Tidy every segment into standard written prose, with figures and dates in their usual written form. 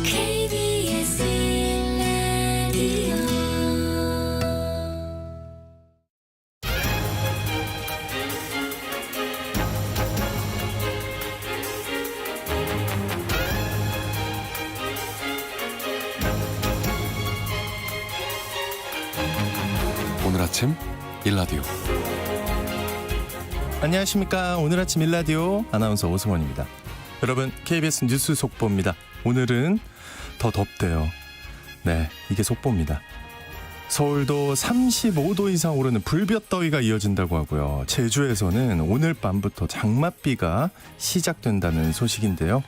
KBS 라디오 오늘 아침 일라디오. 안녕하십니까. 오늘 아침 일라디오 아나운서 오승원입니다. 여러분, KBS 뉴스 속보입니다. 오늘은 더 덥대요. 네, 이게 속보입니다. 서울도 35도 이상 오르는 불볕더위가 이어진다고 하고요. 제주에서는 오늘 밤부터 장맛비가 시작된다는 소식인데요.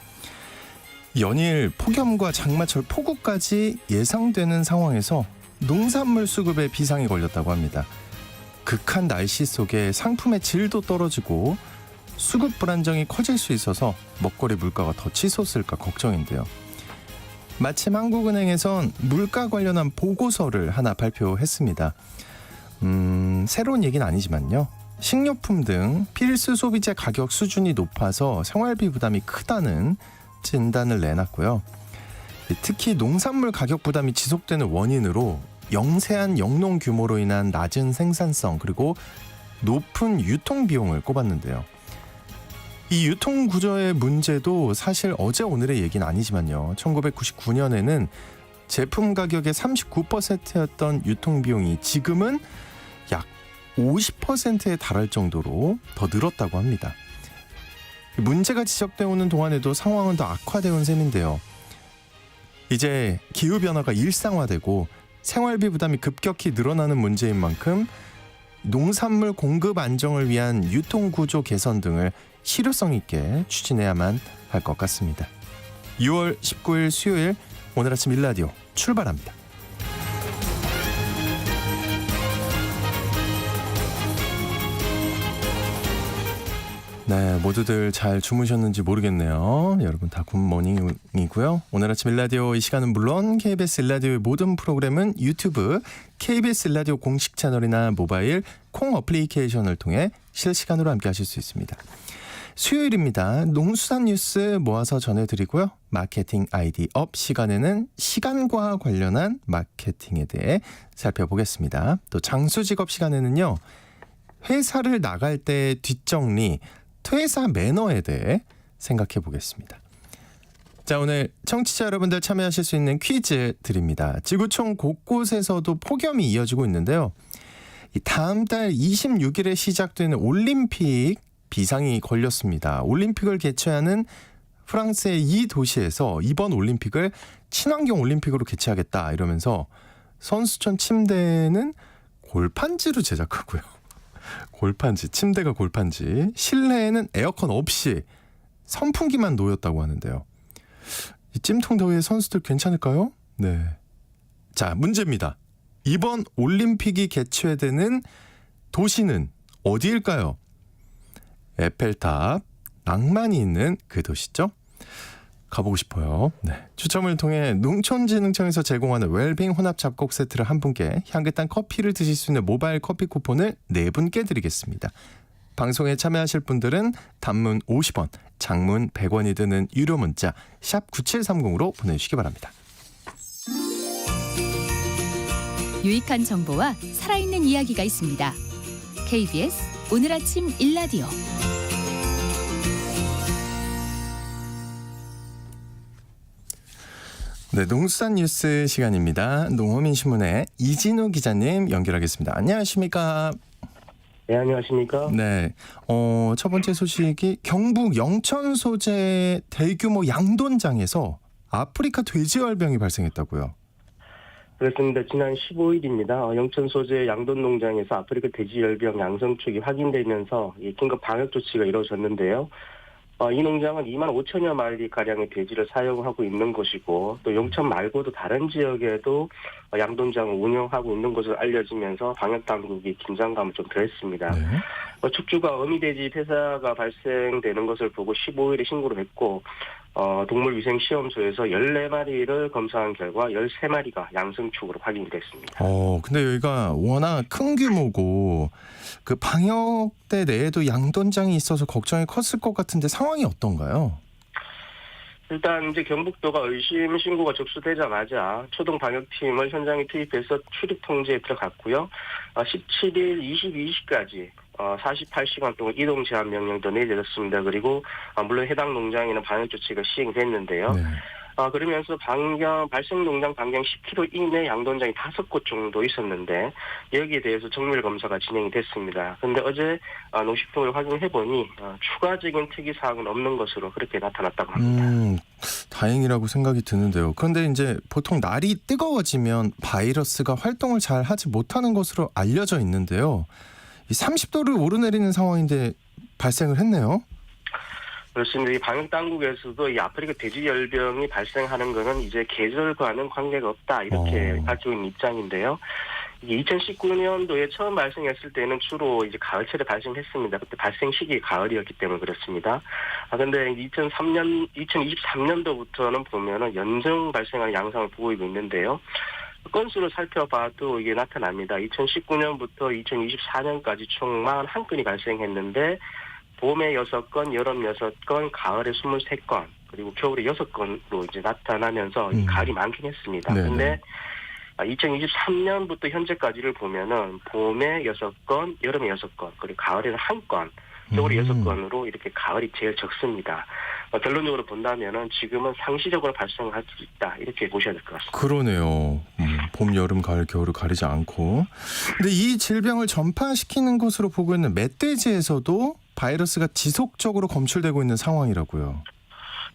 연일 폭염과 장마철 폭우까지 예상되는 상황에서 농산물 수급에 비상이 걸렸다고 합니다. 극한 날씨 속에 상품의 질도 떨어지고 수급 불안정이 커질 수 있어서 먹거리 물가가 더 치솟을까 걱정인데요. 마침 한국은행에선 물가 관련한 보고서를 하나 발표했습니다. 새로운 얘기는 아니지만요. 식료품 등 필수 소비재 가격 수준이 높아서 생활비 부담이 크다는 진단을 내놨고요. 특히 농산물 가격 부담이 지속되는 원인으로 영세한 영농 규모로 인한 낮은 생산성 그리고 높은 유통 비용을 꼽았는데요. 이 유통 구조의 문제도 사실 어제 오늘의 얘기는 아니지만요. 1999년에는 제품 가격의 39%였던 유통 비용이 지금은 약 50%에 달할 정도로 더 늘었다고 합니다. 문제가 지적되어 오는 동안에도 상황은 더 악화되어 온 셈인데요. 이제 기후변화가 일상화되고 생활비 부담이 급격히 늘어나는 문제인 만큼 농산물 공급 안정을 위한 유통구조 개선 등을 실효성 있게 추진해야만 할 것 같습니다. 6월 19일 수요일 오늘 아침 일라디오 출발합니다. 네, 모두들 잘 주무셨는지 모르겠네요. 여러분 다 굿모닝이고요. 오늘 아침 일라디오 이 시간은 물론 KBS 일라디오의 모든 프로그램은 유튜브, KBS 일라디오 공식 채널이나 모바일 콩 어플리케이션을 통해 실시간으로 함께 하실 수 있습니다. 수요일입니다. 농수산 뉴스 모아서 전해드리고요. 마케팅 아이디 업 시간에는 시간과 관련한 마케팅에 대해 살펴보겠습니다. 또 장수직업 시간에는요. 회사를 나갈 때 뒷정리, 퇴사 매너에 대해 생각해 보겠습니다. 자, 오늘 청취자 여러분들 참여하실 수 있는 퀴즈 드립니다. 지구촌 곳곳에서도 폭염이 이어지고 있는데요. 다음 달 26일에 시작되는 올림픽 비상이 걸렸습니다. 올림픽을 개최하는 프랑스의 이 도시에서 이번 올림픽을 친환경 올림픽으로 개최하겠다 이러면서 선수촌 침대는 골판지로 제작하고요. 골판지, 침대가 골판지, 실내에는 에어컨 없이 선풍기만 놓였다고 하는데요. 이 찜통 더위에 선수들 괜찮을까요? 네. 자, 문제입니다. 이번 올림픽이 개최되는 도시는 어디일까요? 에펠탑, 낭만이 있는 그 도시죠? 가보고 싶어요. 네. 추첨을 통해 농촌진흥청에서 제공하는 웰빙 혼합 잡곡 세트를 한 분께 향긋한 커피를 드실 수 있는 모바일 커피 쿠폰을 4분께 드리겠습니다. 방송에 참여하실 분들은 단문 50원, 장문 100원이 드는 유료 문자 샵 9730으로 보내주시기 바랍니다. 유익한 정보와 살아있는 이야기가 있습니다. KBS 오늘 아침 일라디오. 네, 농수산 뉴스 시간입니다. 농어민신문의 이진우 기자님 연결하겠습니다. 안녕하십니까? 네, 안녕하십니까? 네, 첫 번째 소식이 경북 영천 소재 대규모 양돈장에서 아프리카 돼지열병이 발생했다고요. 그렇습니다. 지난 15일입니다. 영천 소재 양돈 농장에서 아프리카 돼지열병 양성축이 확인되면서 긴급 방역 조치가 이루어졌는데요. 이 농장은 2만 5천여 마리 가량의 돼지를 사용하고 있는 것이고 또 영천 말고도 다른 지역에도 양돈장을 운영하고 있는 것으로 알려지면서 방역 당국이 긴장감을 좀 더했습니다. 네. 축주가 어미돼지 폐사가 발생되는 것을 보고 15일에 신고를 했고 동물위생시험소에서 14마리를 검사한 결과 13마리가 양성축으로 확인됐습니다. 근데 여기가 워낙 큰 규모고 그 방역대 내에도 양돈장이 있어서 걱정이 컸을 것 같은데 상황이 어떤가요? 일단 이제 경북도가 의심 신고가 접수되자마자 초동 방역팀을 현장에 투입해서 출입 통제에 들어갔고요. 17일 22시까지 48시간 동안 이동 제한 명령도 내려졌습니다. 그리고 물론 해당 농장에는 방역 조치가 시행됐는데요. 네. 그러면서 발생 농장 반경 10km 이내 양돈장이 5곳 정도 있었는데 여기에 대해서 정밀 검사가 진행이 됐습니다. 그런데 어제 농식품을 확인해보니 추가적인 특이 사항은 없는 것으로 그렇게 나타났다고 합니다. 다행이라고 생각이 드는데요. 그런데 이제 보통 날이 뜨거워지면 바이러스가 활동을 잘 하지 못하는 것으로 알려져 있는데요. 이 30도를 오르내리는 상황인데 발생을 했네요. 그렇습니다. 이 방역 당국에서도 이 아프리카 돼지열병이 발생하는 것은 이제 계절과는 관계가 없다 이렇게 가지고 있는 입장인데요. 이게 2019년도에 처음 발생했을 때는 주로 이제 가을철에 발생했습니다. 그때 발생 시기 가을이었기 때문에 그렇습니다. 그런데 2023년도부터는 보면은 연중 발생하는 양상을 보이고 있는데요. 건수를 살펴봐도 이게 나타납니다. 2019년부터 2024년까지 총 41건이 발생했는데 봄에 6건, 여름 6건, 가을에 23건, 그리고 겨울에 6건으로 이제 나타나면서 가을이 많긴 했습니다. 그런데 2023년부터 현재까지를 보면은 봄에 6건, 여름에 6건, 그리고 가을에는 1건, 겨울에 6건으로 이렇게 가을이 제일 적습니다. 결론적으로 본다면은 지금은 상시적으로 발생할 수 있다 이렇게 보셔야 될 것 같습니다. 그러네요. 봄, 여름, 가을, 겨울을 가리지 않고. 근데 이 질병을 전파시키는 것으로 보고 있는 멧돼지에서도 바이러스가 지속적으로 검출되고 있는 상황이라고요.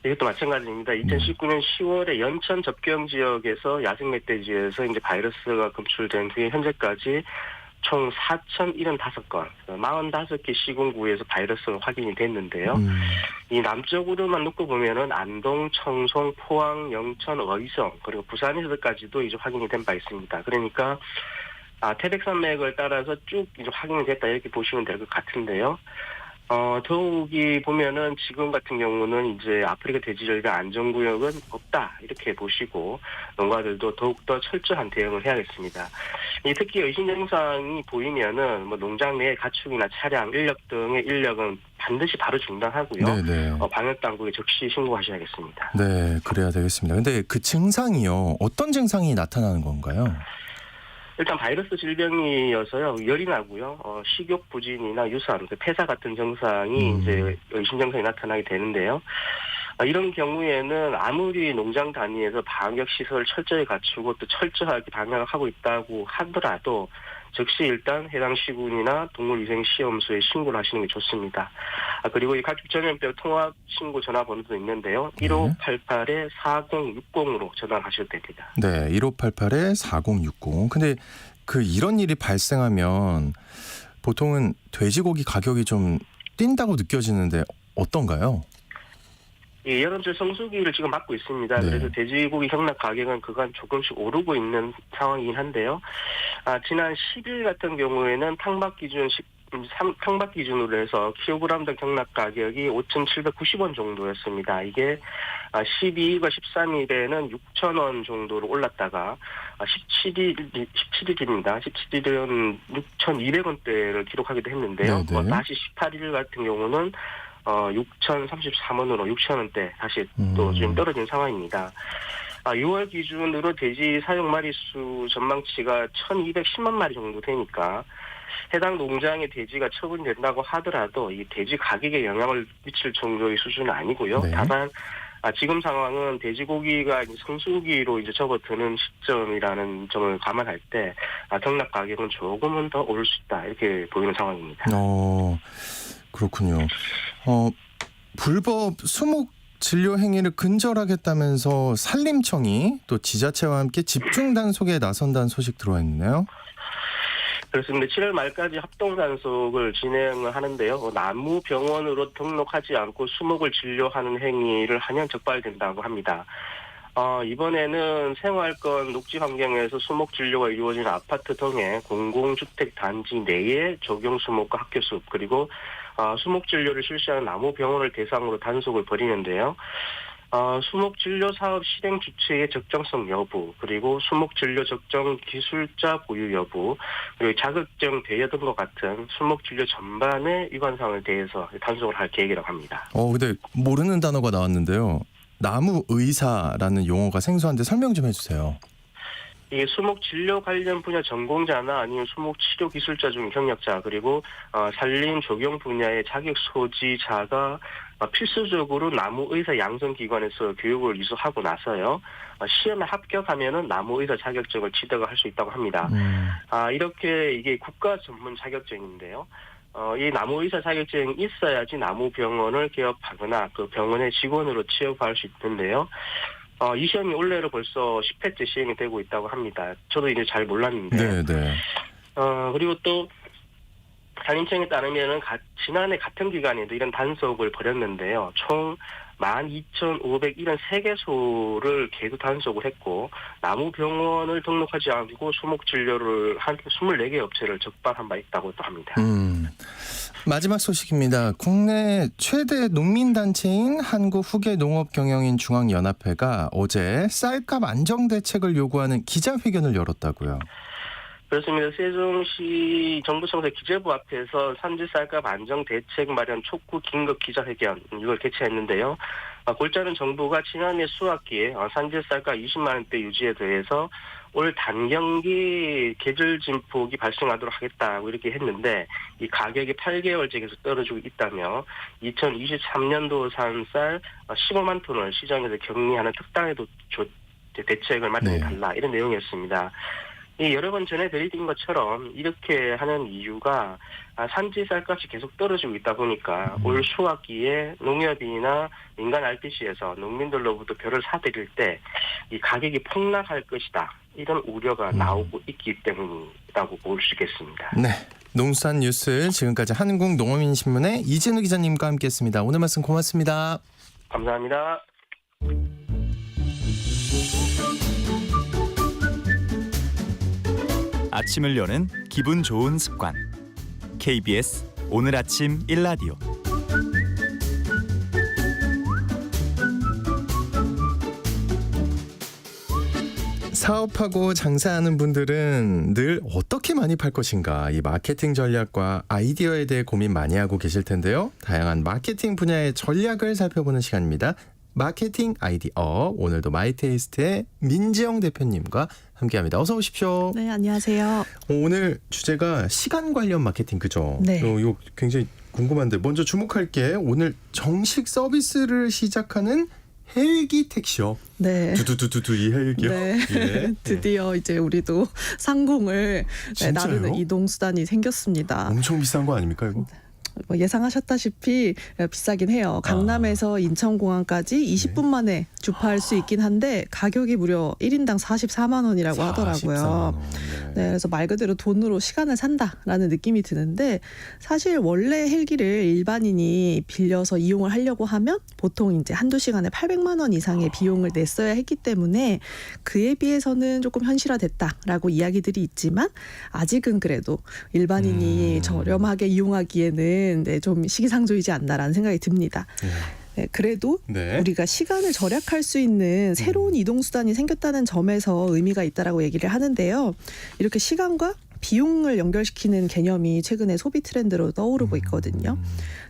이것도 마찬가지입니다. 2019년 10월에 연천 접경 지역에서 야생 멧돼지에서 이제 바이러스가 검출된 후에 현재까지 총 4,075건, 45개 시군구에서 바이러스가 확인이 됐는데요. 이 남쪽으로만 놓고 보면은 안동, 청송, 포항, 영천, 의성, 그리고 부산에서까지도 이제 확인이 된 바 있습니다. 그러니까 태백산맥을 따라서 쭉 이제 확인이 됐다 이렇게 보시면 될 것 같은데요. 더욱이 보면은 지금 같은 경우는 이제 아프리카 돼지열병 안전구역은 없다 이렇게 보시고 농가들도 더욱더 철저한 대응을 해야겠습니다. 특히 의심 증상이 보이면은 뭐 농장 내 가축이나 차량, 인력 등의 인력은 반드시 바로 중단하고요. 방역 당국에 즉시 신고하셔야겠습니다. 네, 그래야 되겠습니다. 근데 그 증상이요, 어떤 증상이 나타나는 건가요? 일단 바이러스 질병이어서요, 열이 나고요, 식욕 부진이나 유산, 폐사 같은 증상이 이제 의심 증상이 나타나게 되는데요. 이런 경우에는 아무리 농장 단위에서 방역 시설을 철저히 갖추고 또 철저하게 방역을 하고 있다고 하더라도 즉시 일단 해당 시군이나 동물위생시험소에 신고를 하시는 게 좋습니다. 그리고 이 가축 전염병 통합 신고 전화번호도 있는데요. 1588-4060으로 전화를 하셔도 됩니다. 네, 1588-4060. 근데 이런 일이 발생하면 보통은 돼지고기 가격이 좀 뛴다고 느껴지는데 어떤가요? 여름철 성수기를 지금 맞고 있습니다. 그래서 돼지고기 경락 가격은 그간 조금씩 오르고 있는 상황이긴 한데요. 지난 10일 같은 경우에는 탕박 기준으로 해서 킬로그램당 경락 가격이 5,790원 정도였습니다. 이게 12일과 13일에는 6,000원 정도로 올랐다가 17일입니다. 17일은 6,200원대를 기록하기도 했는데요. 다시 18일 같은 경우는 6,033원으로 6,000원대 다시 또 좀 떨어진 상황입니다. 6월 기준으로 돼지 사육 마리수 전망치가 1,210만 마리 정도 되니까 해당 농장의 돼지가 처분된다고 하더라도 이 돼지 가격에 영향을 미칠 정도의 수준은 아니고요. 다만 지금 상황은 돼지고기가 이제 성수기로 이제 접어드는 시점이라는 점을 감안할 때 경락 가격은 조금은 더 오를 수 있다 이렇게 보이는 상황입니다. 그렇군요. 불법 수목 진료 행위를 근절하겠다면서 산림청이 또 지자체와 함께 집중 단속에 나선다는 소식 들어와 있네요. 그렇습니다. 7월 말까지 합동 단속을 진행을 하는데요. 나무병원으로 등록하지 않고 수목을 진료하는 행위를 하면 적발된다고 합니다. 이번에는 생활권 녹지 환경에서 수목 진료가 이루어지는 아파트 등의 공공주택 단지 내에 적용 수목과 학교 수업 그리고 수목 진료를 실시하는 나무병원을 대상으로 단속을 벌이는데요. 수목 진료 사업 실행 주체의 적정성 여부, 그리고 수목 진료 적정 기술자 보유 여부, 그리고 자격증 대여 등과 같은 수목 진료 전반의 위반 사항에 대해서 단속을 할 계획이라고 합니다. 근데 모르는 단어가 나왔는데요. 나무 의사라는 용어가 생소한데 설명 좀 해주세요. 이 수목 진료 관련 분야 전공자나 아니면 수목 치료 기술자 중 경력자 그리고 산림 조경 분야의 자격 소지자가 필수적으로 나무 의사 양성 기관에서 교육을 이수하고 나서요. 시험에 합격하면은 나무 의사 자격증을 취득을 할 수 있다고 합니다. 이렇게 이게 국가 전문 자격증인데요. 이 나무 의사 자격증이 있어야지 나무 병원을 개업하거나 그 병원의 직원으로 취업할 수 있는데요. 이 시험이 올해로 벌써 10회째 시행이 되고 있다고 합니다. 저도 이제 잘 몰랐는데. 네. 그리고 또 산림청에 따르면은 지난해 같은 기간에도 이런 단속을 벌였는데요. 총 12,573개소를 계도 단속을 했고 나무 병원을 등록하지 않고 수목 진료를 한 24개 업체를 적발한 바 있다고 또 합니다. 마지막 소식입니다. 국내 최대 농민단체인 한국후계농업경영인중앙연합회가 어제 쌀값 안정 대책을 요구하는 기자회견을 열었다고요. 그렇습니다. 세종시 정부청사 기재부 앞에서 산지 쌀값 안정 대책 마련 촉구 긴급 기자회견 이걸 개최했는데요. 골자는 정부가 지난해 수학기에 산지 쌀값 20만 원대 유지에 대해서 올 단경기 계절 진폭이 발생하도록 하겠다고 이렇게 했는데 이 가격이 8개월째 계속 떨어지고 있다며 2023년도 산 쌀 15만 톤을 시장에서 격리하는 특단의 대책을 마련해달라 이런 내용이었습니다. 여러 번 전해드린 것처럼 이렇게 하는 이유가 산지 쌀값이 계속 떨어지고 있다 보니까 올 수확기에 농협이나 민간 RPC에서 농민들로부터 벼를 사들일 때 이 가격이 폭락할 것이다. 이런 우려가 나오고 있기 때문이라고 볼 수 있겠습니다. 네, 농수산 뉴스 지금까지 한국농어민신문의 이진우 기자님과 함께했습니다. 오늘 말씀 고맙습니다. 감사합니다. 아침을 여는 기분 좋은 습관. KBS 오늘 아침 일라디오. 사업하고 장사하는 분들은 늘 어떻게 많이 팔 것인가 이 마케팅 전략과 아이디어에 대해 고민 많이 하고 계실 텐데요. 다양한 마케팅 분야의 전략을 살펴보는 시간입니다. 마케팅 아이디어 오늘도 마이테이스트의 민지영 대표님과 함께합니다. 어서 오십시오. 네, 안녕하세요. 오늘 주제가 시간 관련 마케팅 그죠? 네. 이거 굉장히 궁금한데 먼저 주목할 게 오늘 정식 서비스를 시작하는 헬기 택시요. 네. 두두두두두 이 헬기요. 네. 예. 드디어 이제 우리도 상공을 진짜요? 나르는 이동 수단이 생겼습니다. 엄청 비싼 거 아닙니까 이거? 뭐 예상하셨다시피 비싸긴 해요. 강남에서 인천공항까지 20분 만에 주파할 수 있긴 한데 가격이 무려 1인당 44만 원이라고 하더라고요. 44만 원, 네, 그래서 말 그대로 돈으로 시간을 산다라는 느낌이 드는데 사실 원래 헬기를 일반인이 빌려서 이용을 하려고 하면 보통 이제 한두 시간에 800만 원 이상의 비용을 냈어야 했기 때문에 그에 비해서는 조금 현실화됐다라고 이야기들이 있지만 아직은 그래도 일반인이 저렴하게 이용하기에는 네, 좀 시기상조이지 않나라는 생각이 듭니다. 네, 그래도 우리가 시간을 절약할 수 있는 새로운 이동수단이 생겼다는 점에서 의미가 있다라고 얘기를 하는데요. 이렇게 시간과 비용을 연결시키는 개념이 최근에 소비 트렌드로 떠오르고 있거든요.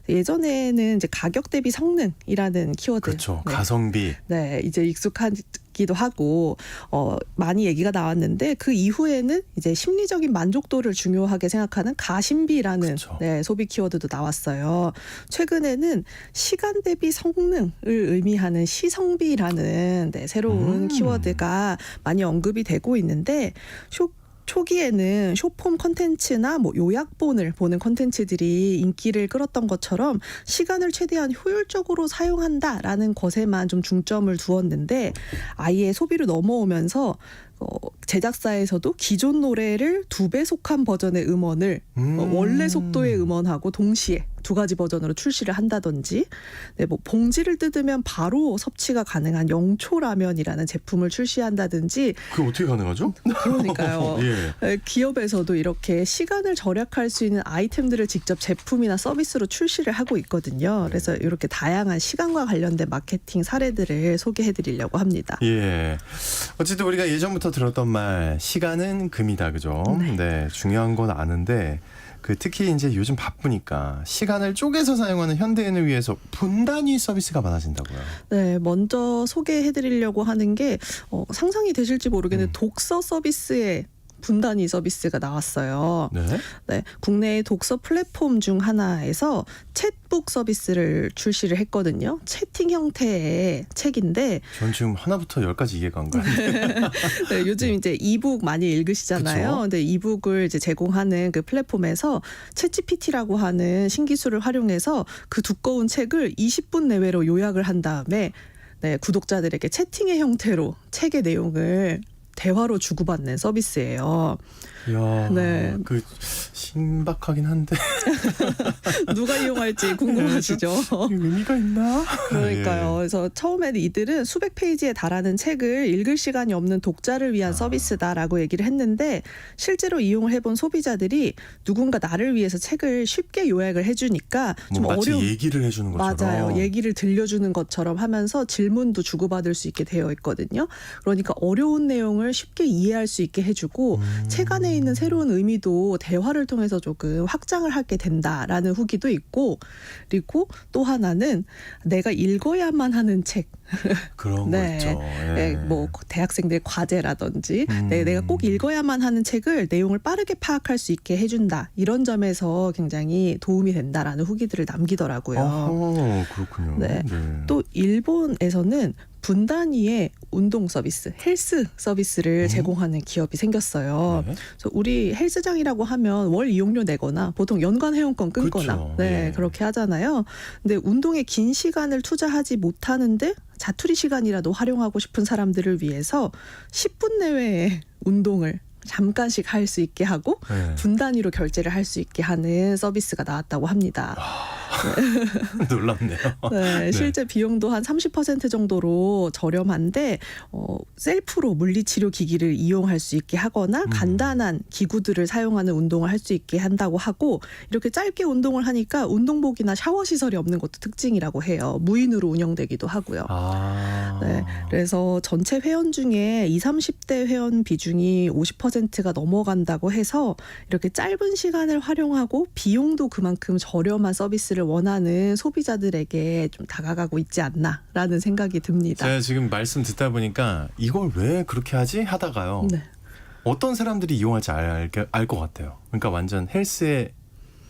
예전에는 이제 가격 대비 성능이라는 키워드. 그렇죠. 가성비. 네, 이제 익숙하기도 하고 많이 얘기가 나왔는데 그 이후에는 이제 심리적인 만족도를 중요하게 생각하는 가심비라는 그렇죠. 네, 소비 키워드도 나왔어요. 최근에는 시간 대비 성능을 의미하는 시성비라는 네, 새로운 키워드가 많이 언급이 되고 있는데 초기에는 숏폼 콘텐츠나 뭐 요약본을 보는 콘텐츠들이 인기를 끌었던 것처럼 시간을 최대한 효율적으로 사용한다라는 것에만 좀 중점을 두었는데 아예 소비로 넘어오면서 제작사에서도 기존 노래를 2배속한 버전의 음원을 원래 속도의 음원하고 동시에 2가지 버전으로 출시를 한다든지 네, 뭐 봉지를 뜯으면 바로 섭취가 가능한 영초라면이라는 제품을 출시한다든지 그게 어떻게 가능하죠? 그러니까요. 예. 기업에서도 이렇게 시간을 절약할 수 있는 아이템들을 직접 제품이나 서비스로 출시를 하고 있거든요. 그래서 이렇게 다양한 시간과 관련된 마케팅 사례들을 소개해드리려고 합니다. 예. 어쨌든 우리가 예전부터 들었던 말 시간은 금이다 그죠? 네. 중요한 건 아는데 그 특히 이제 요즘 바쁘니까 시간을 쪼개서 사용하는 현대인을 위해서 분단위 서비스가 많아진다고요. 네, 먼저 소개해드리려고 하는 게 상상이 되실지 모르겠는데 독서 서비스에 분단위 서비스가 나왔어요. 네. 네, 국내의 독서 플랫폼 중 하나에서 챗북 서비스를 출시를 했거든요. 채팅 형태의 책인데 전 지금 하나부터 10까지 이해가 안 가요. 네, 요즘 이제 이북 많이 읽으시잖아요. 그쵸? 근데 이북을 이제 제공하는 그 플랫폼에서 챗GPT라고 하는 신기술을 활용해서 그 두꺼운 책을 20분 내외로 요약을 한 다음에 네, 구독자들에게 채팅의 형태로 책의 내용을 대화로 주고받는 서비스예요. 이야, 네. 그 신박하긴 한데 누가 이용할지 궁금하시죠? 의미가 있나? 그러니까요. 그래서 처음에는 이들은 수백 페이지에 달하는 책을 읽을 시간이 없는 독자를 위한 서비스다라고 얘기를 했는데 실제로 이용을 해본 소비자들이 누군가 나를 위해서 책을 쉽게 요약을 해주니까 좀 뭐 마치 어려운 얘기를 해주는 것처럼. 맞아요. 얘기를 들려주는 것처럼 하면서 질문도 주고받을 수 있게 되어 있거든요. 그러니까 어려운 내용을 쉽게 이해할 수 있게 해주고 책 안에 있는 새로운 의미도 대화를 통해서 조금 확장을 하게 된다라는 후기도 있고 그리고 또 하나는 내가 읽어야만 하는 책. 그런 네. 거 있죠. 예. 네, 뭐 대학생들 과제라든지 내가 꼭 읽어야만 하는 책을 내용을 빠르게 파악할 수 있게 해준다. 이런 점에서 굉장히 도움이 된다라는 후기들을 남기더라고요. 그렇군요. 네. 또 일본에서는 분단위의 운동 서비스, 헬스 서비스를 제공하는 기업이 생겼어요. 네. 그래서 우리 헬스장이라고 하면 월 이용료 내거나 보통 연간 회원권 끊거나 그렇죠. 네, 예. 그렇게 하잖아요. 근데 운동에 긴 시간을 투자하지 못하는데 자투리 시간이라도 활용하고 싶은 사람들을 위해서 10분 내외의 운동을 잠깐씩 할 수 있게 하고 네. 분단위로 결제를 할 수 있게 하는 서비스가 나왔다고 합니다. 놀랍네요. 네, 실제 비용도 한 30% 정도로 저렴한데 셀프로 물리치료 기기를 이용할 수 있게 하거나 간단한 기구들을 사용하는 운동을 할 수 있게 한다고 하고 이렇게 짧게 운동을 하니까 운동복이나 샤워 시설이 없는 것도 특징이라고 해요. 무인으로 운영되기도 하고요. 네, 그래서 전체 회원 중에 20, 30대 회원 비중이 50%가 넘어간다고 해서 이렇게 짧은 시간을 활용하고 비용도 그만큼 저렴한 서비스를 원하는 소비자들에게 좀 다가가고 있지 않나라는 생각이 듭니다. 제가 지금 말씀 듣다 보니까 이걸 왜 그렇게 하지 하다가요. 네. 어떤 사람들이 이용할지 알 것 같아요. 그러니까 완전 헬스에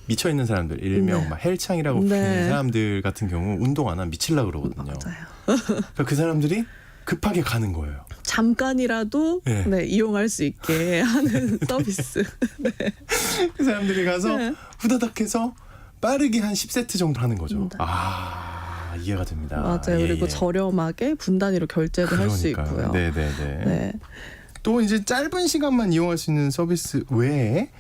미쳐 있는 사람들, 일명 네. 막 헬창이라고 네. 부르는 사람들 같은 경우 운동 안 하면 미칠라 그러거든요. 맞아요. 그러니까 그 사람들이 급하게 가는 거예요. 잠깐이라도 네. 네, 이용할 수 있게 하는 서비스. 네. 그 사람들이 가서 네. 후다닥 해서 빠르게 한 10세트 정도 하는 거죠. 네. 이해가 됩니다. 맞아요. 예, 그리고 예. 저렴하게 분단위로 결제도 할 수 그러니까요. 있고요. 네네네. 네. 또 이제 짧은 시간만 이용할 수 있는 서비스 외에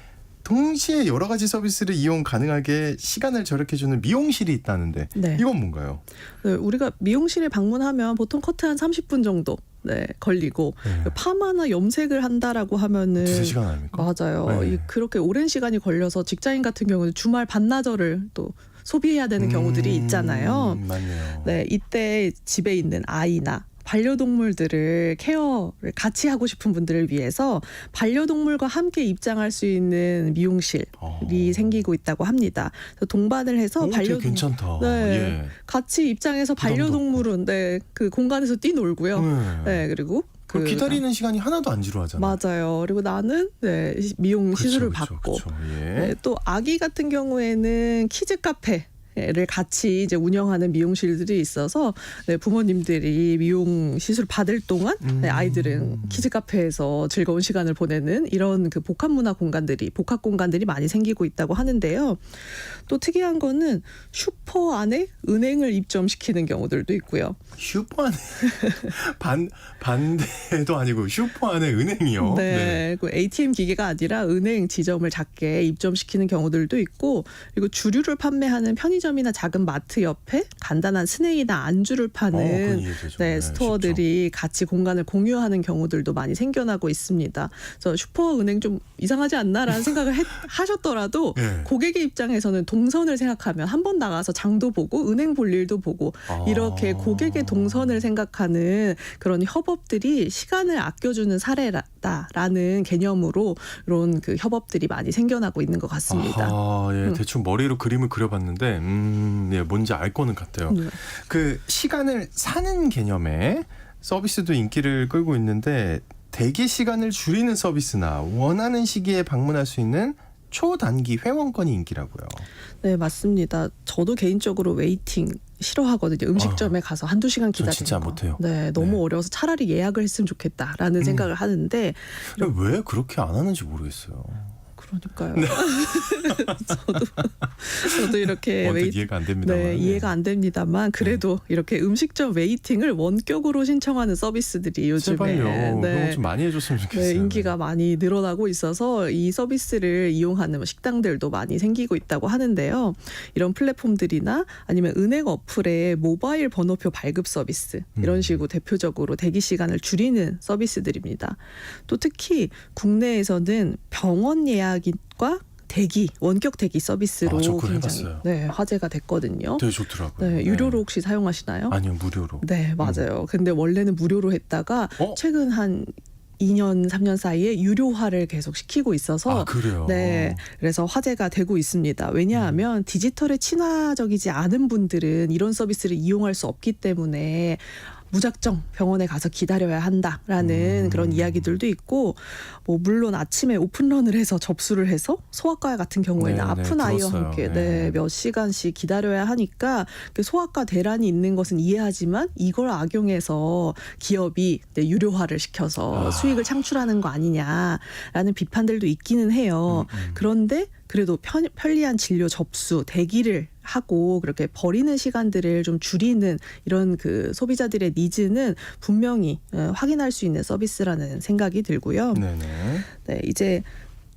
동시에 여러 가지 서비스를 이용 가능하게 시간을 절약해주는 미용실이 있다는데 네. 이건 뭔가요? 네, 우리가 미용실에 방문하면 보통 커트 한 30분 정도 네, 걸리고 네. 파마나 염색을 한다라고 하면은 두세 시간 아닙니까? 맞아요. 네. 그렇게 오랜 시간이 걸려서 직장인 같은 경우는 주말 반나절을 또 소비해야 되는 경우들이 있잖아요. 맞네요. 네, 이때 집에 있는 아이나 반려동물들을 케어를 같이 하고 싶은 분들을 위해서 반려동물과 함께 입장할 수 있는 미용실이 생기고 있다고 합니다. 그래서 동반을 해서 되게 괜찮다. 네, 예. 같이 입장해서 부담도 반려동물은 네, 그 공간에서 뛰놀고요. 네, 그리고 그리고 기다리는 시간이 하나도 안 지루하잖아요. 맞아요. 그리고 나는 네, 미용 시술을 받고 예. 네, 또 아기 같은 경우에는 키즈 카페 를 같이 이제 운영하는 미용실들이 있어서 네, 부모님들이 미용 시술 받을 동안 네, 아이들은 키즈 카페에서 즐거운 시간을 보내는 이런 그 복합 공간들이 많이 생기고 있다고 하는데요. 또 특이한 거는 슈퍼 안에 은행을 입점시키는 경우들도 있고요. 슈퍼 안에 반대도 아니고 슈퍼 안에 은행이요. 네, 그 ATM 기계가 아니라 은행 지점을 작게 입점시키는 경우들도 있고 그리고 주류를 판매하는 편의점 편의점이나 작은 마트 옆에 간단한 스낵이나 안주를 파는 그건 이해되죠. 네, 스토어들이 같이 공간을 공유하는 경우들도 많이 생겨나고 있습니다. 그래서 슈퍼은행 좀 이상하지 않나라는 생각을 하셨더라도 네. 고객의 입장에서는 동선을 생각하면 한 번 나가서 장도 보고 은행 볼 일도 보고 이렇게 고객의 동선을 생각하는 그런 협업들이 시간을 아껴주는 사례다라는 개념으로 이런 그 협업들이 많이 생겨나고 있는 것 같습니다. 예, 대충 머리로 그림을 그려봤는데, 예, 뭔지 알 거는 같아요. 그 시간을 사는 개념의 서비스도 인기를 끌고 있는데 대기 시간을 줄이는 서비스나 원하는 시기에 방문할 수 있는 초단기 회원권이 인기라고요. 네, 맞습니다. 저도 개인적으로 웨이팅 싫어하거든요. 음식점에 가서 한두 시간 전 기다리는 진짜 거. 못해요. 네, 너무 네. 어려워서 차라리 예약을 했으면 좋겠다라는 생각을 하는데 왜 그렇게 안 하는지 모르겠어요. 그러니까요. 저도 이렇게 언뜻 이해가 안 됩니다만. 네, 이해가 안 됩니다만 그래도 이렇게 음식점 웨이팅을 원격으로 신청하는 서비스들이 요즘에 제발요. 그거 좀 많이 해줬으면 좋겠어요. 네, 인기가 많이 늘어나고 있어서 이 서비스를 이용하는 식당들도 많이 생기고 있다고 하는데요. 이런 플랫폼들이나 아니면 은행 어플의 모바일 번호표 발급 서비스 이런 식으로 대표적으로 대기 시간을 줄이는 서비스들입니다. 또 특히 국내에서는 병원 예약과 대기, 원격 대기 서비스로 저 그거 굉장히 해봤어요. 네, 화제가 됐거든요. 되게 좋더라고요. 네, 유료로 혹시 사용하시나요? 아니요, 무료로. 네, 맞아요. 근데 원래는 무료로 했다가 최근 한 2년, 3년 사이에 유료화를 계속 시키고 있어서 그래요? 네, 그래서 화제가 되고 있습니다. 왜냐하면 디지털에 친화적이지 않은 분들은 이런 서비스를 이용할 수 없기 때문에 무작정 병원에 가서 기다려야 한다라는 그런 이야기들도 있고 뭐 물론 아침에 오픈런을 해서 접수를 해서 소아과 같은 경우에는 네, 아픈 네, 아이와 들었어요. 함께 네. 몇 시간씩 기다려야 하니까 소아과 대란이 있는 것은 이해하지만 이걸 악용해서 기업이 유료화를 시켜서 수익을 창출하는 거 아니냐라는 비판들도 있기는 해요. 그런데 그래도 편리한 진료 접수, 대기를 하고 그렇게 버리는 시간들을 좀 줄이는 이런 그 소비자들의 니즈는 분명히 확인할 수 있는 서비스라는 생각이 들고요. 네네. 네, 이제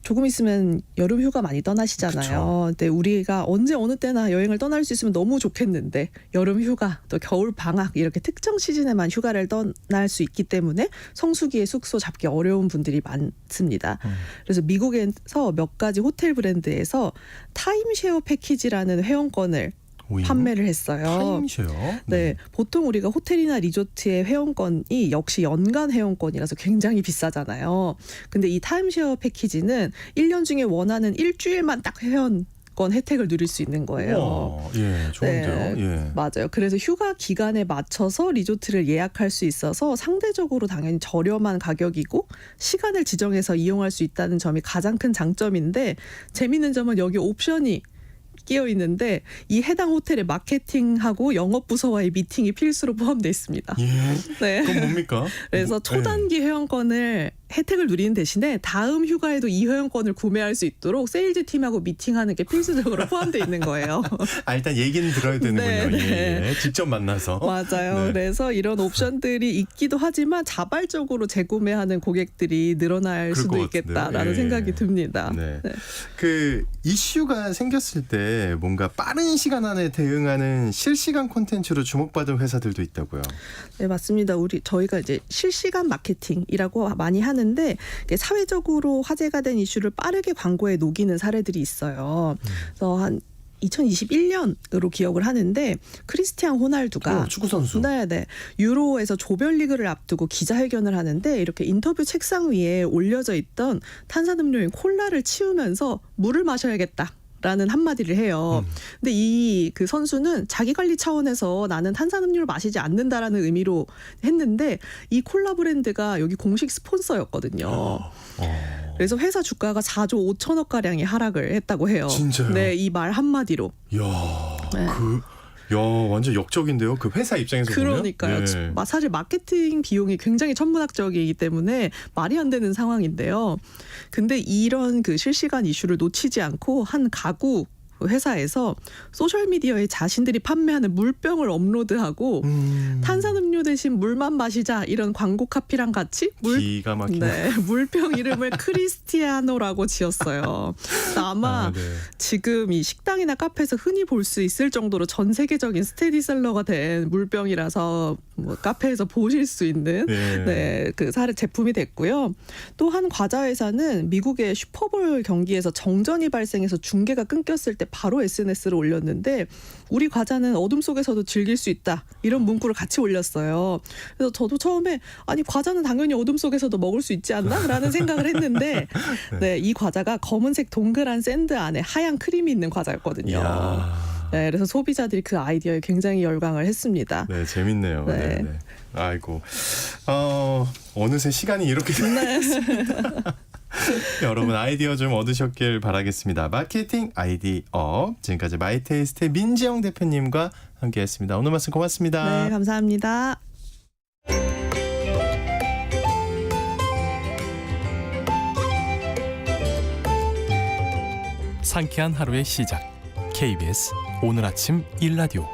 조금 있으면 여름 휴가 많이 떠나시잖아요. 근데 우리가 언제 어느 때나 여행을 떠날 수 있으면 너무 좋겠는데 여름 휴가 또 겨울 방학 이렇게 특정 시즌에만 휴가를 떠날 수 있기 때문에 성수기에 숙소 잡기 어려운 분들이 많습니다. 그래서 미국에서 몇 가지 호텔 브랜드에서 타임쉐어 패키지라는 회원권을 판매를 했어요. 타임쉐어? 네, 보통 우리가 호텔이나 리조트의 회원권이 역시 연간 회원권이라서 굉장히 비싸잖아요. 근데 이 타임쉐어 패키지는 1년 중에 원하는 일주일만 딱 회원권 혜택을 누릴 수 있는 거예요. 예, 좋은데요. 네, 예. 맞아요. 그래서 휴가 기간에 맞춰서 리조트를 예약할 수 있어서 상대적으로 당연히 저렴한 가격이고 시간을 지정해서 이용할 수 있다는 점이 가장 큰 장점인데 재미있는 점은 여기 옵션이 끼어 있는데 이 해당 호텔의 마케팅하고 영업 부서와의 미팅이 필수로 포함되어 있습니다. 예. 네. 그건 뭡니까? 그래서 초단기 회원권을 혜택을 누리는 대신에 다음 휴가에도 이 회원권을 구매할 수 있도록 세일즈 팀하고 미팅하는 게 필수적으로 포함되어 있는 거예요. 일단 얘기는 들어야 되는군요. 네, 네. 예. 직접 만나서. 맞아요. 네. 그래서 이런 옵션들이 있기도 하지만 자발적으로 재구매하는 고객들이 늘어날 수도 있겠다라는 생각이 듭니다. 네. 그 이슈가 생겼을 때 뭔가 빠른 시간 안에 대응하는 실시간 콘텐츠로 주목받은 회사들도 있다고요. 네, 맞습니다. 저희가 이제 실시간 마케팅이라고 많이 하는데 사회적으로 화제가 된 이슈를 빠르게 광고에 녹이는 사례들이 있어요. 그래서 한 2021년으로 기억을 하는데 크리스티안 호날두가 축구 선수. 네. 유로에서 조별리그를 앞두고 기자회견을 하는데 이렇게 인터뷰 책상 위에 올려져 있던 탄산음료인 콜라를 치우면서 물을 마셔야겠다. 라는 한마디를 해요. 근데 이 그 선수는 자기 관리 차원에서 나는 탄산음료를 마시지 않는다라는 의미로 했는데 이 콜라 브랜드가 여기 공식 스폰서였거든요. 그래서 회사 주가가 4조 5천억 가량이 하락을 했다고 해요. 진짜요? 네, 이 말 한마디로. 야, 완전 역적인데요. 그 회사 입장에서 그러니까요. 보면. 예. 사실 마케팅 비용이 굉장히 천문학적이기 때문에 말이 안 되는 상황인데요. 근데 이런 그 실시간 이슈를 놓치지 않고 한 가구 그 회사에서 소셜 미디어에 자신들이 판매하는 물병을 업로드하고 탄산음료 대신 물만 마시자 이런 광고 카피랑 같이 기가 막히네. 물병 이름을 크리스티아노라고 지었어요. 아마 네. 지금 이 식당이나 카페에서 흔히 볼 수 있을 정도로 전 세계적인 스테디셀러가 된 물병이라서 뭐 카페에서 보실 수 있는 그 제품이 됐고요. 또 한 과자 회사는 미국의 슈퍼볼 경기에서 정전이 발생해서 중계가 끊겼을 때 바로 SNS를 올렸는데 우리 과자는 어둠 속에서도 즐길 수 있다 이런 문구를 같이 올렸어요. 그래서 저도 처음에 아니 과자는 당연히 어둠 속에서도 먹을 수 있지 않나? 라는 생각을 했는데 네, 이 과자가 검은색 동그란 샌드 안에 하얀 크림이 있는 과자였거든요. 네, 그래서 소비자들이 그 아이디어에 굉장히 열광을 했습니다. 네, 재밌네요. 네. 네. 네. 아이고, 어느새 시간이 이렇게 됐습니다. 여러분 아이디어 좀 얻으셨길 바라겠습니다. 마케팅 아이디어 지금까지 마이테이스트의 민지영 대표님과 함께했습니다. 오늘 말씀 고맙습니다. 네, 감사합니다. 상쾌한 하루의 시작. KBS 오늘 아침 일라디오.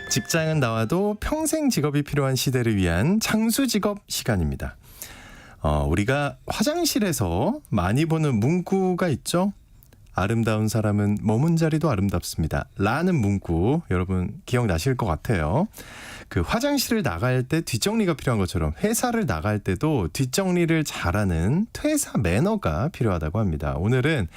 직장은 나와도 평생 직업이 필요한 시대를 위한 장수 직업 시간입니다. 우리가 화장실에서 많이 보는 문구가 있죠. 아름다운 사람은 머문 자리도 아름답습니다. 라는 문구 여러분 기억나실 것 같아요. 그 화장실을 나갈 때 뒷정리가 필요한 것처럼 회사를 나갈 때도 뒷정리를 잘하는 퇴사 매너가 필요하다고 합니다. 오늘은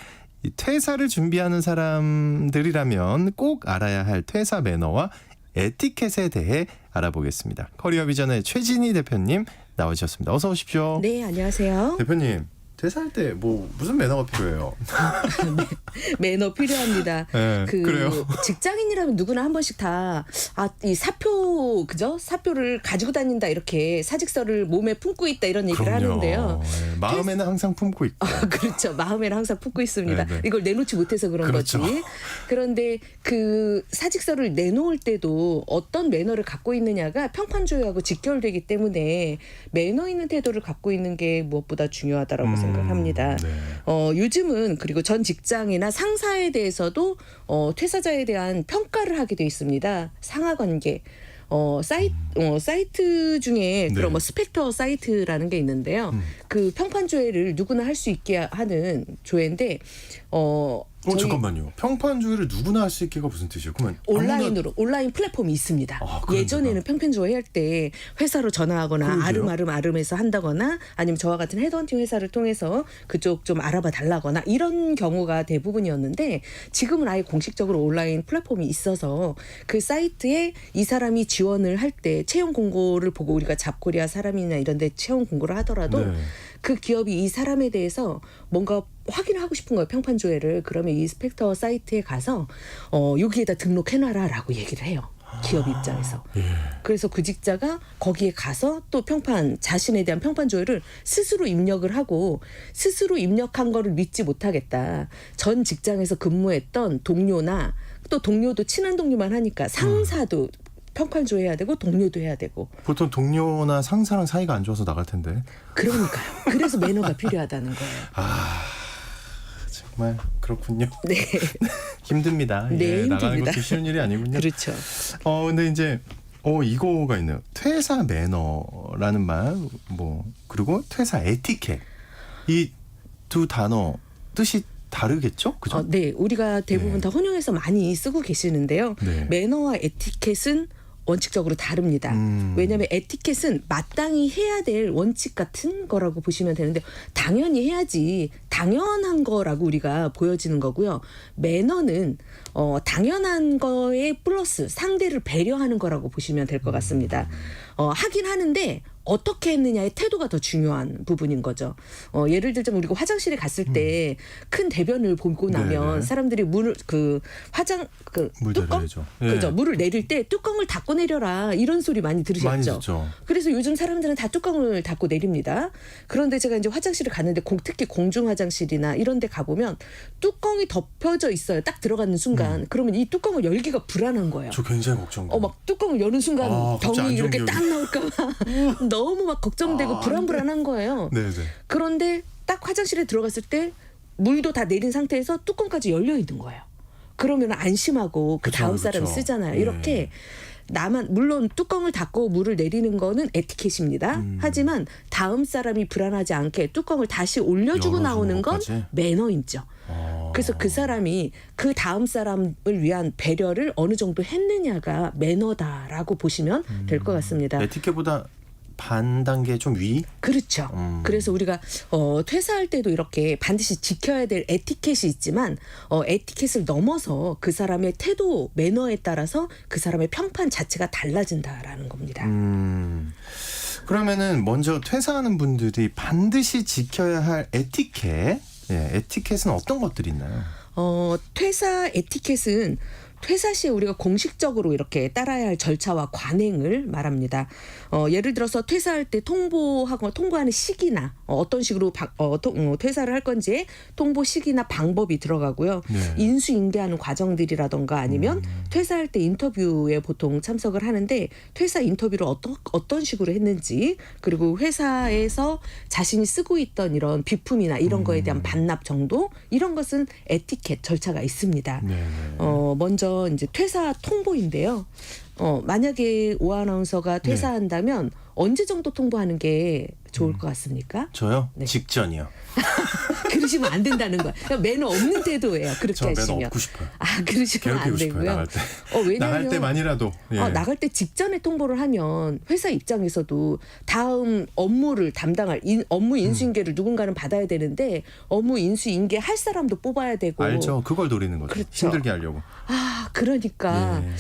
이 퇴사를 준비하는 사람들이라면 꼭 알아야 할 퇴사 매너와 에티켓에 대해 알아보겠습니다. 커리어 비전의 최진희 대표님 나오셨습니다. 어서 오십시오. 네, 안녕하세요. 대표님, 퇴사할 때 뭐 무슨 매너가 필요해요? 매너 필요합니다. 네, 그래요? 직장인이라면 누구나 한 번씩 다 이 사표 그죠? 사표를 가지고 다닌다 이렇게 사직서를 몸에 품고 있다 이런 얘기를 그럼요. 하는데요. 네, 마음에는 항상 품고 있고. 그렇죠. 마음에는 항상 품고 있습니다. 네네. 이걸 내놓지 못해서 그런 그렇죠. 거지. 그런데 그 사직서를 내놓을 때도 어떤 매너를 갖고 있느냐가 평판조회하고 직결되기 때문에 매너 있는 태도를 갖고 있는 게 무엇보다 중요하다라고 생각합니다. 네. 요즘은 그리고 전 직장이나 상사에 대해서도 퇴사자에 대한 평가를 하게 돼 있습니다. 상하관계. 사이트 중에 그런 뭐 스펙터 사이트라는 게 있는데요. 그 평판 조회를 누구나 할 수 있게 하는 조회인데 저희 잠깐만요. 평판 조회를 누구나 할 수 있게가 무슨 뜻이에요? 그러면 온라인 플랫폼이 있습니다. 예전에는 평판 조회 할 때 회사로 전화하거나 아름해서 한다거나 아니면 저와 같은 헤드헌팅 회사를 통해서 그쪽 좀 알아봐 달라거나 이런 경우가 대부분이었는데 지금은 아예 공식적으로 온라인 플랫폼이 있어서 그 사이트에 이 사람이 지원을 할 때 채용 공고를 보고 우리가 잡코리아 사람이나 이런 데 채용 공고를 하더라도 그 기업이 이 사람에 대해서 뭔가 확인을 하고 싶은 거예요. 평판 조회를. 그러면 이 스펙터 사이트에 가서 여기에다 등록해놔라라고 얘기를 해요. 기업 입장에서. 그래서 구직자가 거기에 가서 또 자신에 대한 평판 조회를 스스로 입력을 하고 스스로 입력한 거를 믿지 못하겠다. 전 직장에서 근무했던 동료나 또 동료도 친한 동료만 하니까 상사도 평판 조회해야 되고 동료도 해야 되고. 보통 동료나 상사랑 사이가 안 좋아서 나갈 텐데. 그러니까요. 그래서 매너가 필요하다는 거예요. 정말 그렇군요. 네. 힘듭니다. 네, 나가는 힘듭니다. 것도 쉬운 일이 아니군요. 그렇죠. 근데 이제 이거가 있네요. 퇴사 매너라는 말, 그리고 퇴사 에티켓. 이 두 단어 뜻이 다르겠죠? 그죠? 네, 우리가 대부분 다 혼용해서 많이 쓰고 계시는데요. 매너와 에티켓은 원칙적으로 다릅니다. 왜냐하면 에티켓은 마땅히 해야 될 원칙 같은 거라고 보시면 되는데 당연히 해야지 당연한 거라고 우리가 보여지는 거고요. 매너는 당연한 거에 플러스 상대를 배려하는 거라고 보시면 될 것 같습니다. 하긴 하는데 어떻게 했느냐의 태도가 더 중요한 부분인 거죠. 예를 들자면 우리가 화장실에 갔을 때 큰 대변을 보고 나면 사람들이 뚜껑 그죠? 물을 내릴 때 뚜껑을 닫고 내려라 이런 소리 많이 들으셨죠? 많이 듣죠. 그래서 요즘 사람들은 다 뚜껑을 닫고 내립니다. 그런데 제가 이제 화장실을 갔는데 특히 공중 화장실이나 이런 데 가보면 뚜껑이 덮여져 있어요. 딱 들어가는 순간. 그러면 이 뚜껑을 열기가 불안한 거예요. 저 굉장히 걱정돼요. 막 뚜껑을 여는 순간 병이 이렇게 딱 나올까 봐 너무 막 걱정되고 불안한 거예요. 네네. 그런데 딱 화장실에 들어갔을 때 물도 다 내린 상태에서 뚜껑까지 열려 있는 거예요. 그러면 안심하고 그 그쵸, 다음 사람이 그쵸. 쓰잖아요. 예. 이렇게 나만 물론 뚜껑을 닫고 물을 내리는 거는 에티켓입니다. 하지만 다음 사람이 불안하지 않게 뚜껑을 다시 올려주고 열어주는 나오는 건 것까지? 매너이죠. 그래서 그 사람이 그 다음 사람을 위한 배려를 어느 정도 했느냐가 매너다라고 보시면 될 것 같습니다. 에티켓보다 반 단계 좀 위? 그렇죠. 그래서 우리가 퇴사할 때도 이렇게 반드시 지켜야 될 에티켓이 있지만 에티켓을 넘어서 그 사람의 태도, 매너에 따라서 그 사람의 평판 자체가 달라진다라는 겁니다. 그러면은 먼저 퇴사하는 분들이 반드시 지켜야 할 에티켓, 에티켓은 어떤 것들이 있나요? 퇴사 에티켓은 퇴사 시에 우리가 공식적으로 이렇게 따라야 할 절차와 관행을 말합니다. 예를 들어서 퇴사할 때 통보하는 시기나 어떤 식으로 퇴사를 할 건지에 통보 시기나 방법이 들어가고요. 네. 인수인계하는 과정들이라던가 아니면 퇴사할 때 인터뷰에 보통 참석을 하는데 퇴사 인터뷰를 어떤 식으로 했는지 그리고 회사에서 자신이 쓰고 있던 이런 비품이나 이런 거에 대한 반납 정도 이런 것은 에티켓 절차가 있습니다. 네. 먼저 이제 퇴사 통보인데요. 만약에 오 아나운서가 퇴사한다면 언제 정도 통보하는 게 좋을 것 같습니까? 저요? 네. 직전이요. 그러시면 안 된다는 거야. 그러니까 매너 없는 태도예요. 그렇게 저 매너 하시면. 없고 싶어요. 그러시면 안 괴롭히고 싶어요. 되고요. 나갈 때. 왜냐하면 나갈 때만이라도. 예. 나갈 때 직전에 통보를 하면 회사 입장에서도 다음 업무를 담당할 업무 인수인계를 누군가는 받아야 되는데 업무 인수인계 할 사람도 뽑아야 되고. 알죠. 그걸 노리는 거죠. 그렇죠. 힘들게 하려고. 그러니까 예.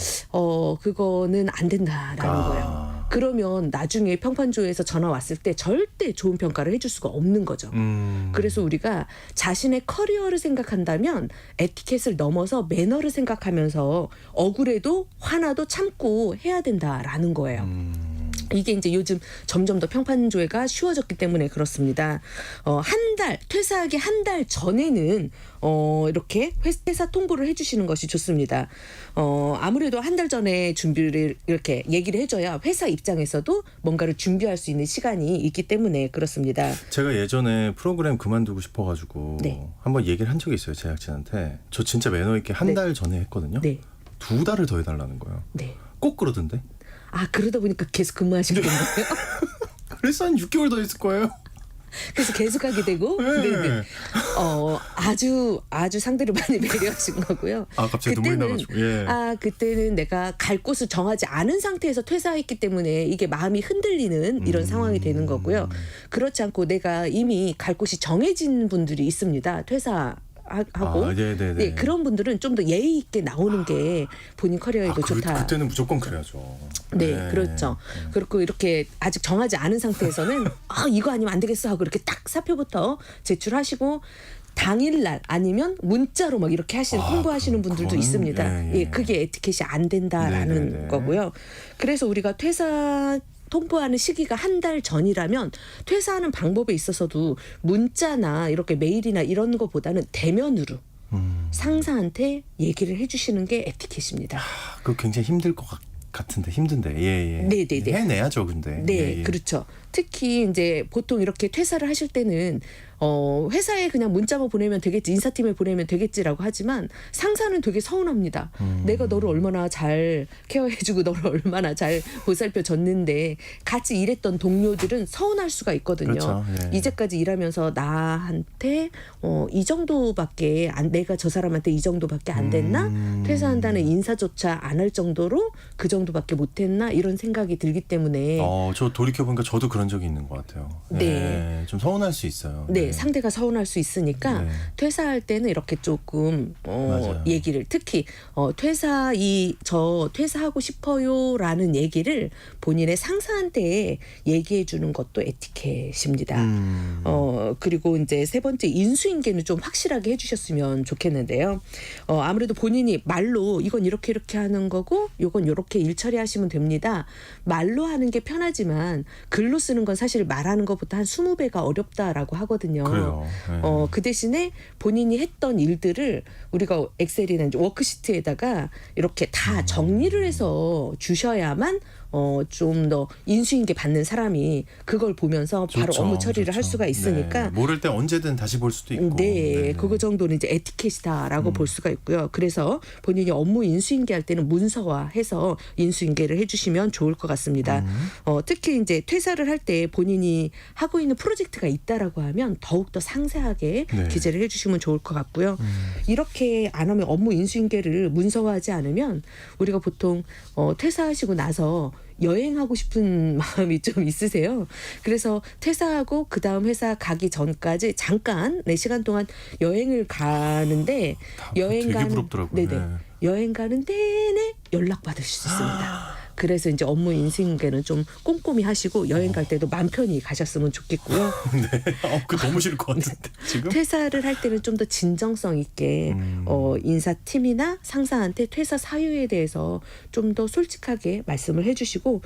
그거는 안 된다라는 거예요. 그러면 나중에 평판조에서 전화 왔을 때 절대 좋은 평가를 해줄 수가 없는 거죠. 그래서 우리가 자신의 커리어를 생각한다면 에티켓을 넘어서 매너를 생각하면서 억울해도 화나도 참고 해야 된다라는 거예요. 이게 이제 요즘 점점 더 평판조회가 쉬워졌기 때문에 그렇습니다. 퇴사하기 한 달 전에는 이렇게 회사 통보를 해주시는 것이 좋습니다. 아무래도 한 달 전에 준비를 이렇게 얘기를 해줘야 회사 입장에서도 뭔가를 준비할 수 있는 시간이 있기 때문에 그렇습니다. 제가 예전에 프로그램 그만두고 싶어가지고 네. 한번 얘기를 한 적이 있어요. 제작진한테. 저 진짜 매너 있게 한 달 전에 했거든요. 네. 2달을 더 해달라는 거예요. 네. 꼭 그러던데. 그러다 보니까 계속 근무하시게 된 거예요. 그래서 한 6개월 더 있을 거예요. 그래서 계속 하게 되고 네. 아주 상대를 많이 배려하신 거고요. 갑자기 눈물이 나가지고. 예. 그때는 내가 갈 곳을 정하지 않은 상태에서 퇴사했기 때문에 이게 마음이 흔들리는 이런 상황이 되는 거고요. 그렇지 않고 내가 이미 갈 곳이 정해진 분들이 있습니다. 하고 네네네. 그런 분들은 좀 더 예의 있게 나오는 게 본인 커리어에도 좋다. 그때는 무조건 그래야죠. 네, 그렇죠. 그리고 이렇게 아직 정하지 않은 상태에서는 이거 아니면 안 되겠어 하고 이렇게 딱 사표부터 제출하시고 당일날 아니면 문자로 막 이렇게 통보하시는 분들도 그거는, 있습니다. 예. 그게 에티켓이 안 된다라는 네네네. 거고요. 그래서 우리가 퇴사 통보하는 시기가 한 달 전이라면 퇴사하는 방법에 있어서도 문자나 이렇게 메일이나 이런 거보다는 대면으로 상사한테 얘기를 해주시는 게 에티켓입니다. 그거 굉장히 힘들 것 같은데 힘든데. 예. 네네네. 해내야죠, 근데. 네, 예. 그렇죠. 특히 이제 보통 이렇게 퇴사를 하실 때는 회사에 그냥 문자만 보내면 되겠지, 인사팀에 보내면 되겠지라고 하지만 상사는 되게 서운합니다. 내가 너를 얼마나 잘 케어해주고 너를 얼마나 잘 보살펴줬는데 같이 일했던 동료들은 서운할 수가 있거든요. 그렇죠. 예. 이제까지 일하면서 나한테 이 정도밖에 내가 저 사람한테 이 정도밖에 안 됐나? 퇴사한다는 인사조차 안 할 정도로 그 정도밖에 못했나? 이런 생각이 들기 때문에 저 돌이켜보니까 저도 그런 적이 있는 것 같아요. 네. 좀 서운할 수 있어요. 네, 상대가 서운할 수 있으니까 네. 퇴사할 때는 이렇게 조금 맞아요. 얘기를 특히 저 퇴사하고 싶어요라는 얘기를 본인의 상사한테 얘기해 주는 것도 에티켓입니다. 그리고 이제 세 번째 인수인계는 좀 확실하게 해주셨으면 좋겠는데요. 아무래도 본인이 말로 이건 이렇게 하는 거고 이건 이렇게 일 처리하시면 됩니다. 말로 하는 게 편하지만 글로 쓰는 건 사실 말하는 것보다 한 20배가 어렵다라고 하거든요. 그래요. 네. 그 대신에 본인이 했던 일들을 우리가 엑셀이나 이제 워크시트에다가 이렇게 다 정리를 해서 주셔야만 좀 더 인수인계 받는 사람이 그걸 보면서 바로 좋죠, 업무 처리를 할 좋죠. 수가 있으니까 네. 모를 때 언제든 다시 볼 수도 있고. 네, 그거 정도는 이제 에티켓이다라고 볼 수가 있고요. 그래서 본인이 업무 인수인계할 때는 문서화해서 인수인계를 해주시면 좋을 것 같습니다. 특히 이제 퇴사를 할 때 본인이 하고 있는 프로젝트가 있다라고 하면 더욱 더 상세하게 네. 기재를 해주시면 좋을 것 같고요. 이렇게 안 하면 업무 인수인계를 문서화하지 않으면 우리가 보통 퇴사하시고 나서 여행하고 싶은 마음이 좀 있으세요. 그래서 퇴사하고 그 다음 회사 가기 전까지 잠깐 4시간 동안 여행을 가는데 여행 되게 부럽더라고요. 네네. 네. 여행 가는 내내 연락 받으실 수 있습니다. 그래서 이제 업무 인수인계는 좀 꼼꼼히 하시고 여행 갈 때도 맘 편히 가셨으면 좋겠고요. 네. 그 너무 싫을 것 같은데 지금. 퇴사를 할 때는 좀 더 진정성 있게 인사팀이나 상사한테 퇴사 사유에 대해서 좀 더 솔직하게 말씀을 해주시고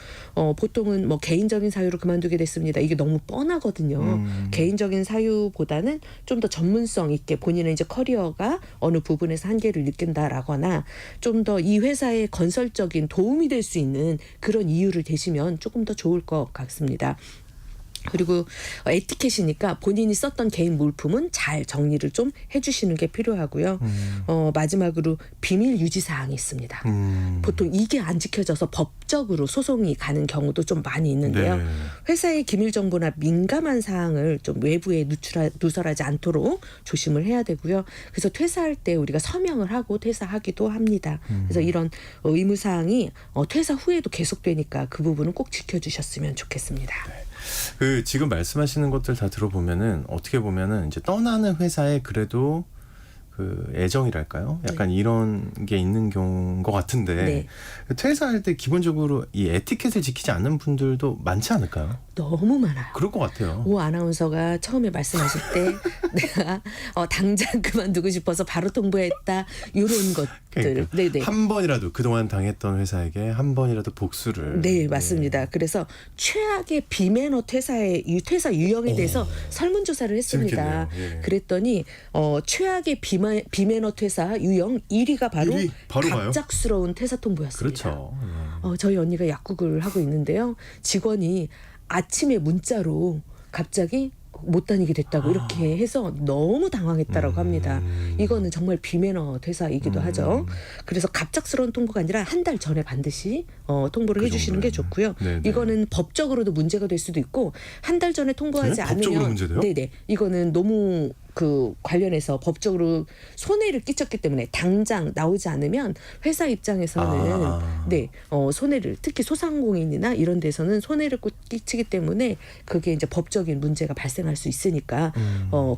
보통은 뭐 개인적인 사유로 그만두게 됐습니다. 이게 너무 뻔하거든요. 개인적인 사유보다는 좀 더 전문성 있게 본인의 이제 커리어가 어느 부분에서 한계를 느낀다라거나 좀 더 이 회사의 건설적인 도움이 될 수 있는 그런 이유를 대시면 조금 더 좋을 것 같습니다. 그리고 에티켓이니까 본인이 썼던 개인 물품은 잘 정리를 좀 해주시는 게 필요하고요. 마지막으로 비밀 유지 사항이 있습니다. 보통 이게 안 지켜져서 법적으로 소송이 가는 경우도 좀 많이 있는데요. 네. 회사의 기밀 정보나 민감한 사항을 좀 외부에 누설하지 않도록 조심을 해야 되고요. 그래서 퇴사할 때 우리가 서명을 하고 퇴사하기도 합니다. 그래서 이런 의무 사항이 퇴사 후에도 계속되니까 그 부분은 꼭 지켜주셨으면 좋겠습니다. 그 지금 말씀하시는 것들 다 들어보면은 어떻게 보면은 이제 떠나는 회사에 그래도 그 애정이랄까요? 약간 이런 게 있는 경우인 것 같은데 네. 퇴사할 때 기본적으로 이 에티켓을 지키지 않는 분들도 많지 않을까요? 너무 많아요. 그럴 것 같아요. 오 아나운서가 처음에 말씀하실 때 내가 당장 그만두고 싶어서 바로 통보했다 이런 것들. 그러니까 네네. 한 번이라도 그동안 당했던 회사에게 한 번이라도 복수를. 네 맞습니다. 그래서 최악의 비매너 퇴사 유형에 대해서 설문조사를 했습니다. 재밌겠네요. 예. 그랬더니 최악의 비매너 퇴사 유형 1위가 바로 1위? 바로 가요? 갑작스러운 퇴사 통보였습니다. 그렇죠. 예. 저희 언니가 약국을 하고 있는데요. 직원이 아침에 문자로 갑자기 못 다니게 됐다고 이렇게 해서 너무 당황했다라고 합니다. 이거는 정말 비매너 퇴사이기도 하죠. 그래서 갑작스러운 통보가 아니라 한 달 전에 반드시 통보를 해주시는 게 좋고요. 네네. 이거는 법적으로도 문제가 될 수도 있고 한 달 전에 통보하지 네? 않으면 법적으로 문제돼요? 네네 이거는 너무 그 관련해서 법적으로 손해를 끼쳤기 때문에 당장 나오지 않으면 회사 입장에서는 네 손해를 특히 소상공인이나 이런 데서는 손해를 끼치기 때문에 그게 이제 법적인 문제가 발생할 수 있으니까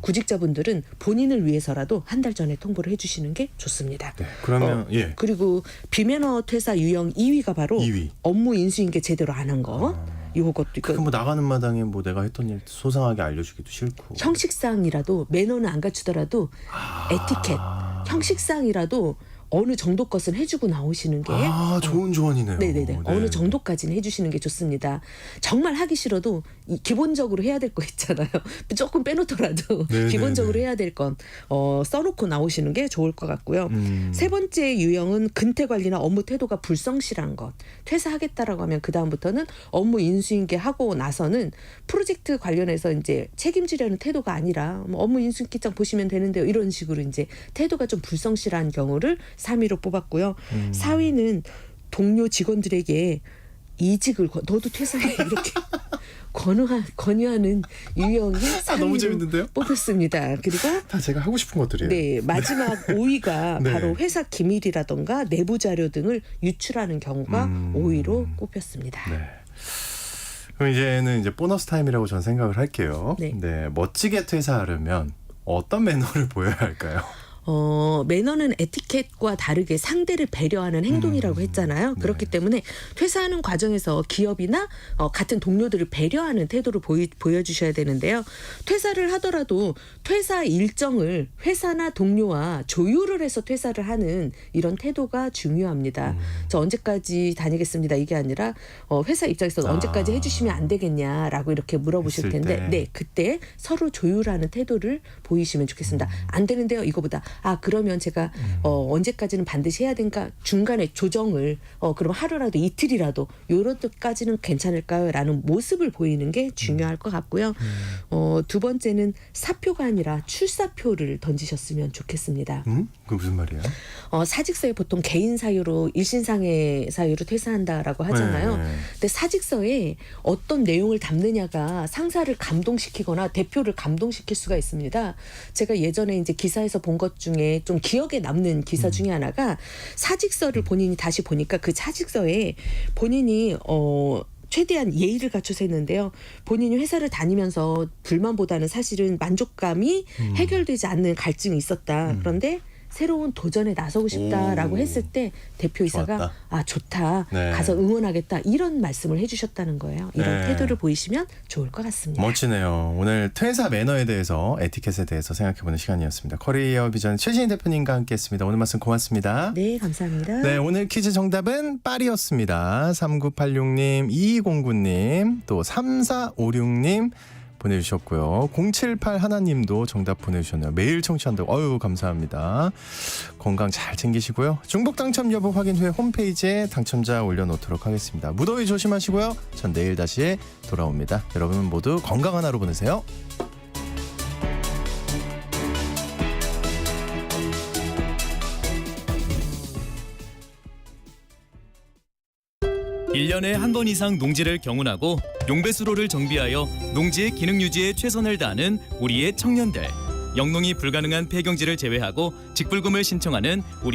구직자분들은 본인을 위해서라도 한 달 전에 통보를 해주시는 게 좋습니다. 네. 그러면 예. 그리고 비매너 퇴사 유형 2위가 바로 2위. 업무 인수인계 제대로 안 한 거. 이것도 그 뭐 나가는 마당에 뭐 내가 했던 일 소상하게 알려주기도 싫고. 형식상이라도 매너는 안 갖추더라도 에티켓 형식상이라도 어느 정도 것은 해주고 나오시는 게 좋은 조언이네요. 네네네 네. 어느 정도까지는 해주시는 게 좋습니다. 정말 하기 싫어도 기본적으로 해야 될 거 있잖아요. 조금 빼놓더라도 네네네. 기본적으로 해야 될 건 써놓고 나오시는 게 좋을 것 같고요. 세 번째 유형은 근태 관리나 업무 태도가 불성실한 것. 퇴사하겠다라고 하면 그 다음부터는 업무 인수인계 하고 나서는 프로젝트 관련해서 이제 책임지려는 태도가 아니라 뭐 업무 인수인계장 보시면 되는데요. 이런 식으로 이제 태도가 좀 불성실한 경우를 3위로 뽑았고요. 4위는 동료 직원들에게 이직을 너도 퇴사해 이렇게 권유하는 유형이 3위로 너무 재밌는데요? 뽑혔습니다. 그리고 다 제가 하고 싶은 것들이에요. 네 마지막 5위가 네. 바로 회사 기밀이라던가 내부 자료 등을 유출하는 경우가 5위로 꼽혔습니다. 네. 그럼 이제는 이제 보너스 타임이라고 저는 생각을 할게요. 네. 멋지게 퇴사하려면 어떤 매너를 보여야 할까요? 매너는 에티켓과 다르게 상대를 배려하는 행동이라고 했잖아요. 그렇기 때문에 퇴사하는 과정에서 기업이나 같은 동료들을 배려하는 태도를 보여주셔야 되는데요. 퇴사를 하더라도 퇴사 일정을 회사나 동료와 조율을 해서 퇴사를 하는 이런 태도가 중요합니다. 저 언제까지 다니겠습니다. 이게 아니라 회사 입장에서 언제까지 해주시면 안 되겠냐라고 이렇게 물어보실 텐데 네, 그때 서로 조율하는 태도를 보이시면 좋겠습니다. 안 되는데요. 이거보다 그러면 제가 언제까지는 반드시 해야 되니까 중간에 조정을 그럼 하루라도 이틀이라도 요런 때까지는 괜찮을까요? 라는 모습을 보이는 게 중요할 것 같고요. 두 번째는 사표가 아니라 출사표를 던지셨으면 좋겠습니다. 그 무슨 말이에요? 사직서에 보통 개인 사유로 일신상의 사유로 퇴사한다라고 하잖아요. 네. 근데 사직서에 어떤 내용을 담느냐가 상사를 감동시키거나 대표를 감동시킬 수가 있습니다. 제가 예전에 이제 기사에서 본 것 중에 좀 기억에 남는 기사 중에 하나가 사직서를 본인이 다시 보니까 그 사직서에 본인이 최대한 예의를 갖춰서 했는데요. 본인이 회사를 다니면서 불만보다는 사실은 만족감이 해결되지 않는 갈증이 있었다. 그런데 새로운 도전에 나서고 싶다라고 했을 때 대표이사가 좋다. 네. 가서 응원하겠다. 이런 말씀을 해주셨다는 거예요. 이런 네. 태도를 보이시면 좋을 것 같습니다. 멋지네요. 오늘 퇴사 매너에 대해서 에티켓에 대해서 생각해보는 시간이었습니다. 커리어 비전 최진희 대표님과 함께했습니다. 오늘 말씀 고맙습니다. 네, 감사합니다. 네, 오늘 퀴즈 정답은 파리였습니다. 3986님, 2209님, 또 3456님 보내주셨고요. 078 하나님도 정답 보내주셨네요. 매일 청취한다고. 어유 감사합니다. 건강 잘 챙기시고요. 중복 당첨 여부 확인 후에 홈페이지에 당첨자 올려놓도록 하겠습니다. 무더위 조심하시고요. 전 내일 다시 돌아옵니다. 여러분 모두 건강한 하루 보내세요. 1년에 한 번 이상 농지를 경운하고 용배수로를 정비하여 농지의 기능 유지에 최선을 다하는 우리의 청년들. 영농이 불가능한 폐경지를 제외하고 직불금을 신청하는 우리